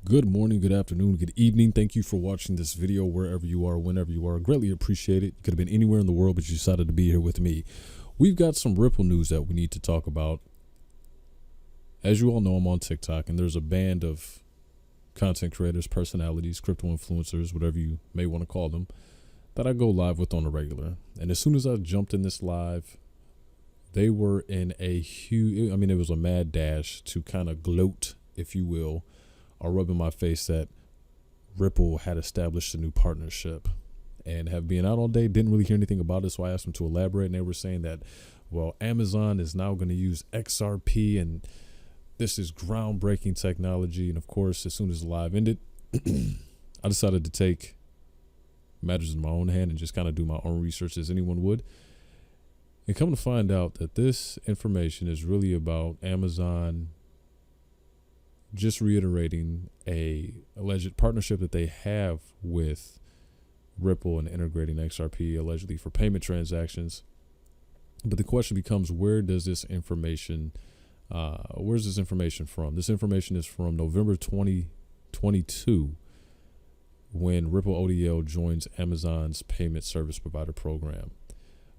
Good morning, good afternoon, good evening. Thank you for watching this video wherever you are, whenever you are. Greatly appreciate it. You could have been anywhere in the world, but you decided to be here with me. We've got some Ripple news that we need to talk about. As you all know, I'm on TikTok, and there's a band of content creators, personalities, crypto influencers, whatever you may want to call them, that I go live with on a regular. And as soon as I jumped in this live, they were in a huge, it was a mad dash to kind of gloat, if you will, or rub in my face that Ripple had established a new partnership, and have been out all day, didn't really hear anything about it. So I asked them to elaborate, and they were saying that, well, Amazon is now going to use XRP, and this is groundbreaking technology. And of course, as soon as the live ended, I decided to take matters in my own hand and just kind of do my own research as anyone would. And come to find out that this information is really about Amazon just reiterating a alleged partnership that they have with Ripple and integrating XRP allegedly for payment transactions. But the question becomes, where's this information from? This information is from November 2022, when Ripple ODL joins Amazon's payment service provider program.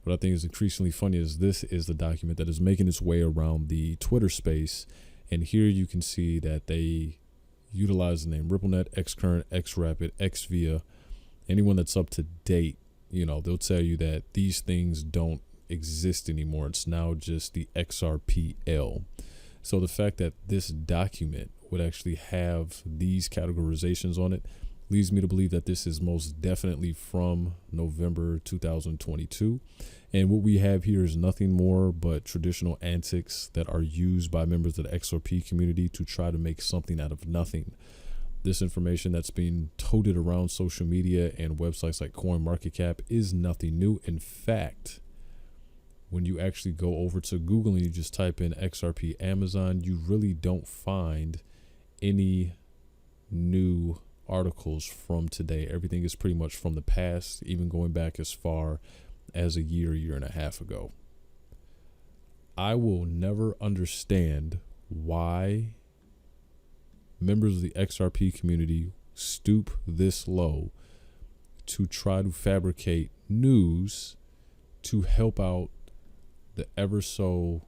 What I think is increasingly funny is this is the document that is making its way around the Twitter space. And here you can see that they utilize the name RippleNet, XCurrent, XRapid, XVia. Anyone that's up to date, they'll tell you that these things don't exist anymore. It's now just the XRPL. So the fact that this document would actually have these categorizations on it leads me to believe that this is most definitely from November 2022. And what we have here is nothing more but traditional antics that are used by members of the XRP community to try to make something out of nothing. This information that's being toted around social media and websites like CoinMarketCap is nothing new. In fact, when you actually go over to Google and you just type in XRP Amazon, you really don't find any new articles from today. Everything is pretty much from the past, even going back as far as a year and a half ago. I will never understand why members of the XRP community stoop this low to try to fabricate news to help out the ever so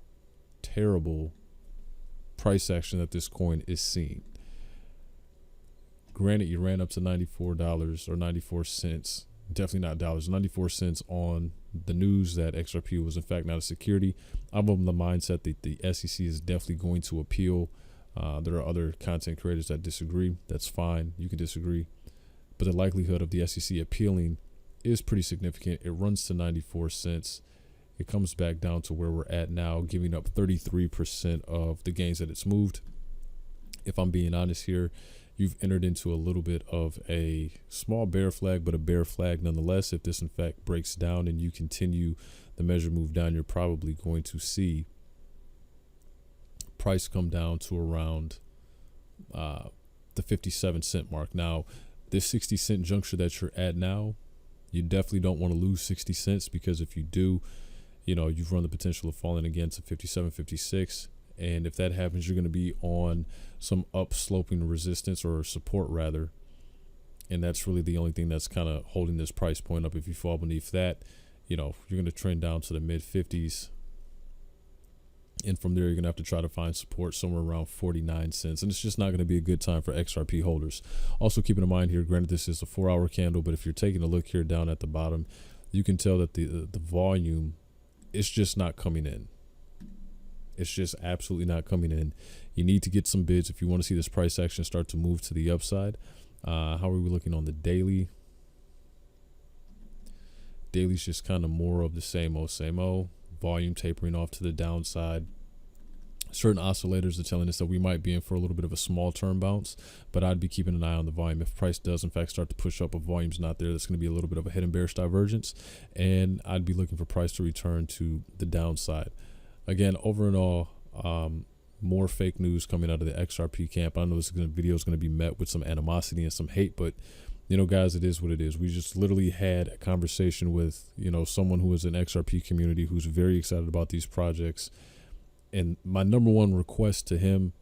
terrible price action that this coin is seeing. Granted, you ran up to $94 or 94 cents. Definitely not dollars, 94 cents on the news that XRP was in fact not a security. I'm of the mindset that the SEC is definitely going to appeal. There are other content creators that disagree. That's fine. You can disagree. But the likelihood of the SEC appealing is pretty significant. It runs to 94 cents. It comes back down to where we're at now, giving up 33% of the gains that it's moved. If I'm being honest here, you've entered into a little bit of a small bear flag, but a bear flag nonetheless. If this in fact breaks down and you continue the measure move down, you're probably going to see price come down to around the 57 cent mark. Now, this 60 cent juncture that you're at now, you definitely don't want to lose 60 cents, because if you do, you've run the potential of falling again to 57, 56. And if that happens, you're going to be on some upsloping resistance, or support rather. And that's really the only thing that's kind of holding this price point up. If you fall beneath that, you're going to trend down to the mid 50s. And from there, you're going to have to try to find support somewhere around 49 cents. And it's just not going to be a good time for XRP holders. Also, keeping in mind here, granted, this is a 4-hour candle, but if you're taking a look here down at the bottom, you can tell that the volume is just not coming in. It's just absolutely not coming in. You need to get some bids if you want to see this price action start to move to the upside. How are we looking on the daily? Daily's just kind of more of the same old. Volume tapering off to the downside. Certain oscillators are telling us that we might be in for a little bit of a small term bounce, but I'd be keeping an eye on the volume. If price does in fact start to push up, but volume's not there, that's going to be a little bit of a hidden bearish divergence, and I'd be looking for price to return to the downside. Again, over and all, more fake news coming out of the XRP camp. I know this video is going to be met with some animosity and some hate, but guys, it is what it is. We just literally had a conversation with, someone who is an XRP community who's very excited about these projects. And my number one request to him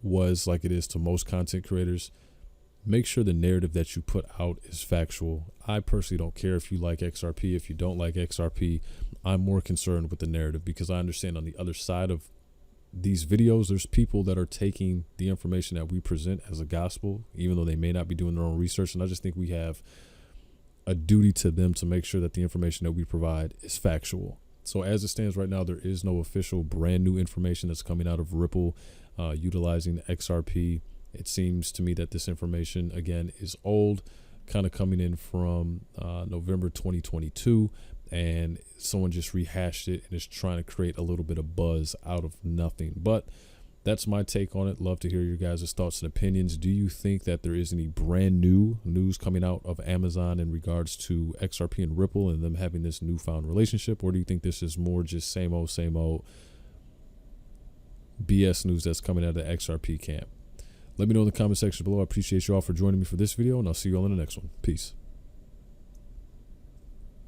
was, like it is to most content creators, make sure the narrative that you put out is factual. I personally don't care if you like XRP, if you don't like XRP. I'm more concerned with the narrative because I understand on the other side of these videos, there's people that are taking the information that we present as a gospel, even though they may not be doing their own research. And I just think we have a duty to them to make sure that the information that we provide is factual. So as it stands right now, there is no official brand new information that's coming out of Ripple utilizing the XRP. It seems to me that this information, again, is old, kind of coming in from November 2022, and someone just rehashed it and is trying to create a little bit of buzz out of nothing. But that's my take on it. Love to hear your guys' thoughts and opinions. Do you think that there is any brand new news coming out of Amazon in regards to XRP and Ripple and them having this newfound relationship? Or do you think this is more just same old BS news that's coming out of the XRP camp? Let me know in the comment section below. I appreciate you all for joining me for this video, and I'll see you all in the next one. Peace.